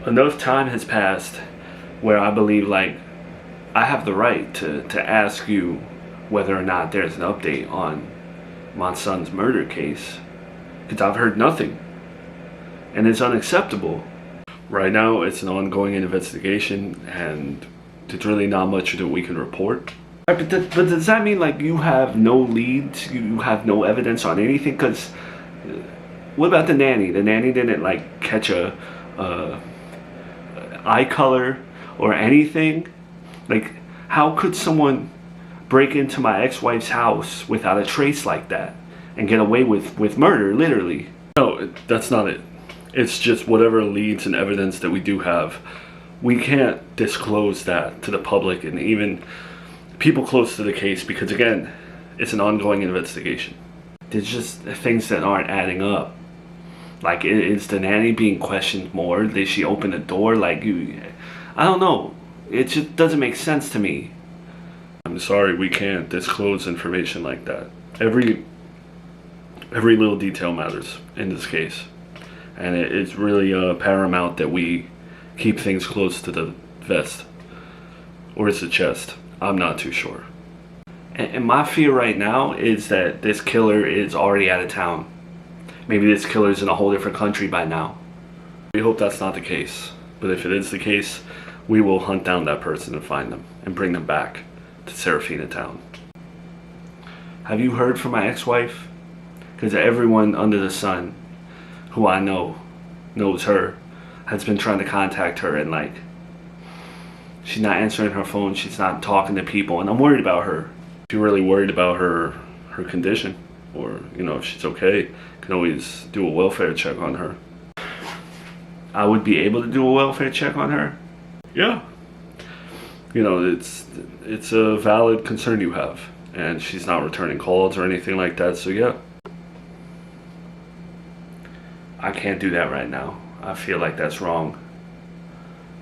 enough time has passed where I believe like I have the right to ask you whether or not there's an update on my son's murder case, because I've heard nothing, and it's unacceptable. Right now it's an ongoing investigation, and there's really not much that we can report. But does that mean like you have no leads, you have no evidence on anything? Because what about the nanny? The nanny didn't like catch a eye color or anything. Like, how could someone break into my ex-wife's house without a trace like that and get away with murder, literally? No, that's not it. It's just whatever leads and evidence that we do have, we can't disclose that to the public and even people close to the case, because again, it's an ongoing investigation. There's just things that aren't adding up. Like, is the nanny being questioned more? Did she open the door? Like, I don't know. It just doesn't make sense to me. I'm sorry, we can't disclose information like that. Every little detail matters in this case. And it's really paramount that we keep things close to the vest. Or is the chest? I'm not too sure. And my fear right now is that this killer is already out of town. Maybe this killer's in a whole different country by now. We hope that's not the case. But if it is the case, we will hunt down that person and find them and bring them back to Serafina Town. Have you heard from my ex-wife? Because everyone under the sun who I know knows her has been trying to contact her, and like, she's not answering her phone, she's not talking to people, and I'm worried about her. If you're really worried about her condition, or if she's okay, you can always do a welfare check on her. I would be able to do a welfare check on her. Yeah. It's a valid concern you have, and she's not returning calls or anything like that, so yeah. I can't do that right now. I feel like that's wrong.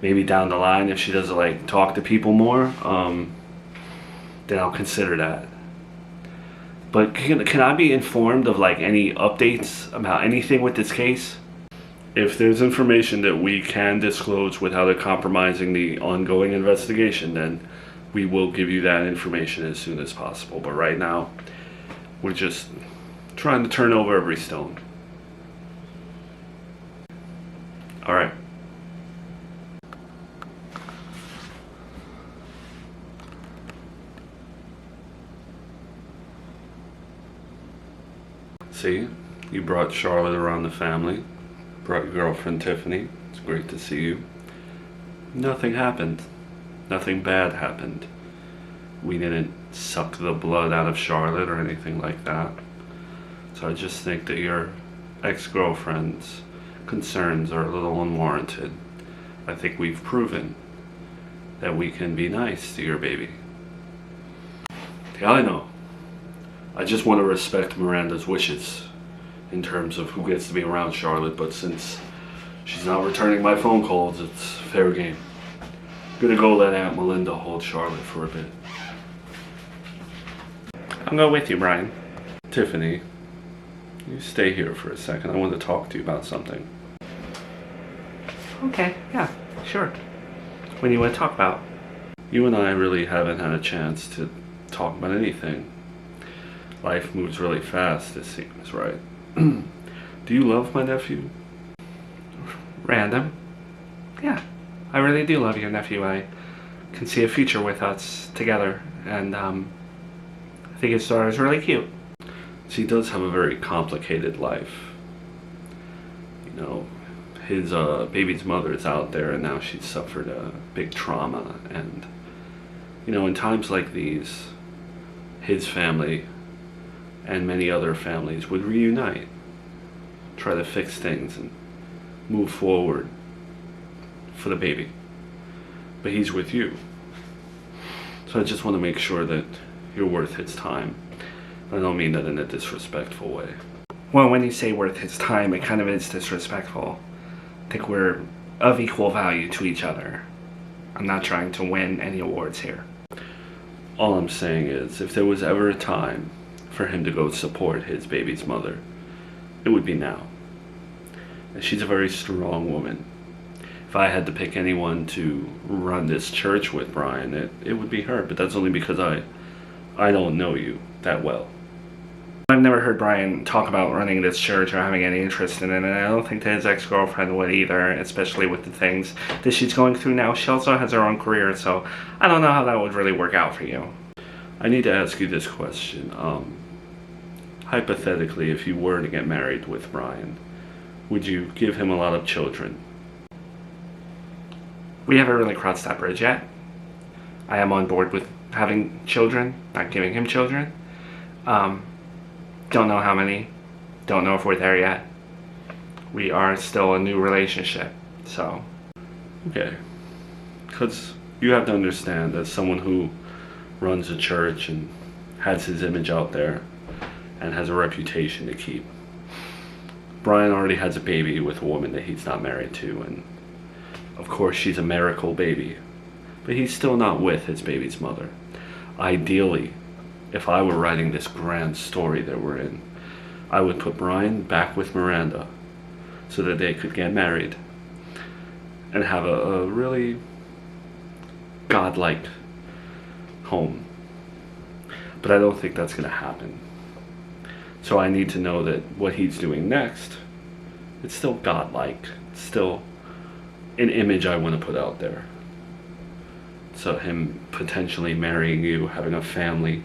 Maybe down the line, if she doesn't like talk to people more, then I'll consider that. But can I be informed of like any updates about anything with this case? If there's information that we can disclose without it compromising the ongoing investigation, then we will give you that information as soon as possible. But right now, we're just trying to turn over every stone. All right. See, you brought Charlotte around the family. Brought your girlfriend Tiffany. It's great to see you. Nothing happened. Nothing bad happened. We didn't suck the blood out of Charlotte or anything like that. So I just think that your ex-girlfriend's concerns are a little unwarranted. I think we've proven that we can be nice to your baby. Yeah, I know. I just want to respect Miranda's wishes in terms of who gets to be around Charlotte, but since she's not returning my phone calls, it's fair game. I'm gonna go let Aunt Melinda hold Charlotte for a bit. I'll go with you, Brian. Tiffany, you stay here for a second. I want to talk to you about something. Okay, yeah, sure. What do you want to talk about? You and I really haven't had a chance to talk about anything. Life moves really fast, it seems, right? Do you love my nephew? Random. Yeah, I really do love your nephew. I can see a future with us together, and I think his daughter is really cute. She does have a very complicated life. His baby's mother is out there, and now she's suffered a big trauma, and in times like these, his family and many other families would reunite, try to fix things and move forward for the baby. But he's with you. So I just want to make sure that you're worth his time. I don't mean that in a disrespectful way. Well, when you say worth his time, it kind of is disrespectful. I think we're of equal value to each other. I'm not trying to win any awards here. All I'm saying is, if there was ever a time for him to go support his baby's mother, it would be now. And she's a very strong woman, if I had to pick anyone to run this church with, Brian, it would be her. But that's only because I don't know you that well. I've never heard Brian talk about running this church or having any interest in it, and I don't think that his ex-girlfriend would either, especially with the things that she's going through now. She also has her own career, so I don't know how that would really work out for you. I need to ask you this question. Hypothetically, if you were to get married with Brian, would you give him a lot of children? We haven't really crossed that bridge yet. I am on board with having children, not giving him children. Don't know how many. Don't know if we're there yet. We are still a new relationship, so. Okay. Because you have to understand, as someone who runs a church and has his image out there and has a reputation to keep, Brian already has a baby with a woman that he's not married to, and of course she's a miracle baby, but he's still not with his baby's mother. Ideally, if I were writing this grand story that we're in, I would put Brian back with Miranda so that they could get married and have a really godlike home. But I don't think that's going to happen. So I need to know that what he's doing next, it's still godlike. It's still an image I want to put out there. So him potentially marrying you, having a family,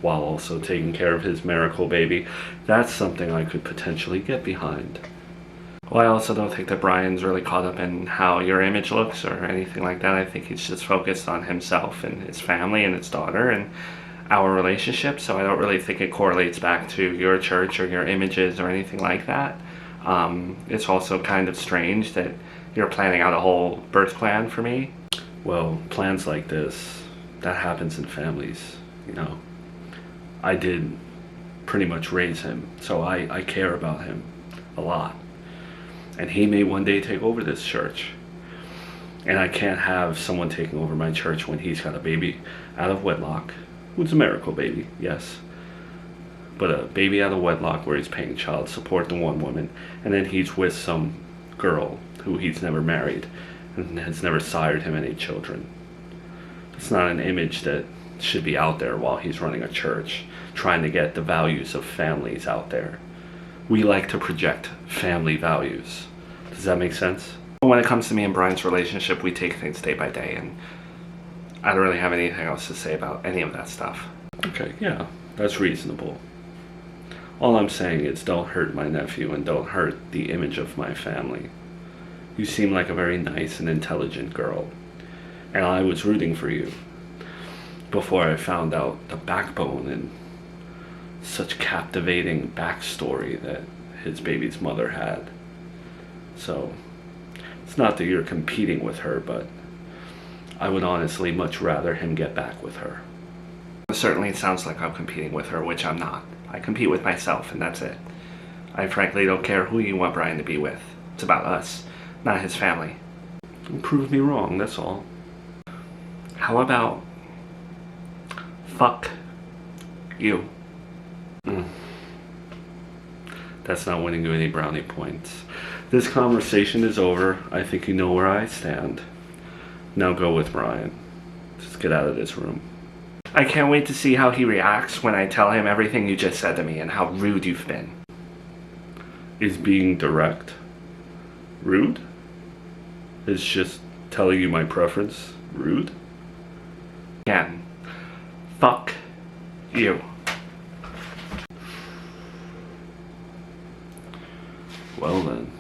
while also taking care of his miracle baby, that's something I could potentially get behind. Well, I also don't think that Brian's really caught up in how your image looks or anything like that. I think he's just focused on himself and his family and his daughter and our relationship, so I don't really think it correlates back to your church or your images or anything like that. It's also kind of strange that you're planning out a whole birth plan for me. Well, plans like this, that happens in families, you know. I did pretty much raise him, so I care about him a lot. And he may one day take over this church. And I can't have someone taking over my church when he's got a baby out of wedlock, who's a miracle baby, yes. But a baby out of wedlock where he's paying child support to one woman, and then he's with some girl who he's never married and has never sired him any children. It's not an image that should be out there while he's running a church, trying to get the values of families out there. We like to project family values. Does that make sense? When it comes to me and Brian's relationship, we take things day by day, and I don't really have anything else to say about any of that stuff. Okay, yeah, that's reasonable. All I'm saying is don't hurt my nephew and don't hurt the image of my family. You seem like a very nice and intelligent girl, and I was rooting for you before I found out the backbone and such captivating backstory that his baby's mother had. So, it's not that you're competing with her, but I would honestly much rather him get back with her. Certainly it sounds like I'm competing with her, which I'm not. I compete with myself, and that's it. I frankly don't care who you want Brian to be with. It's about us, not his family. Prove me wrong, that's all. How about fuck you? That's not winning you any brownie points. This conversation is over. I think you know where I stand. Now go with Brian. Just get out of this room. I can't wait to see how he reacts when I tell him everything you just said to me and how rude you've been. Is being direct rude? Is just telling you my preference rude? Again, fuck you. Well then.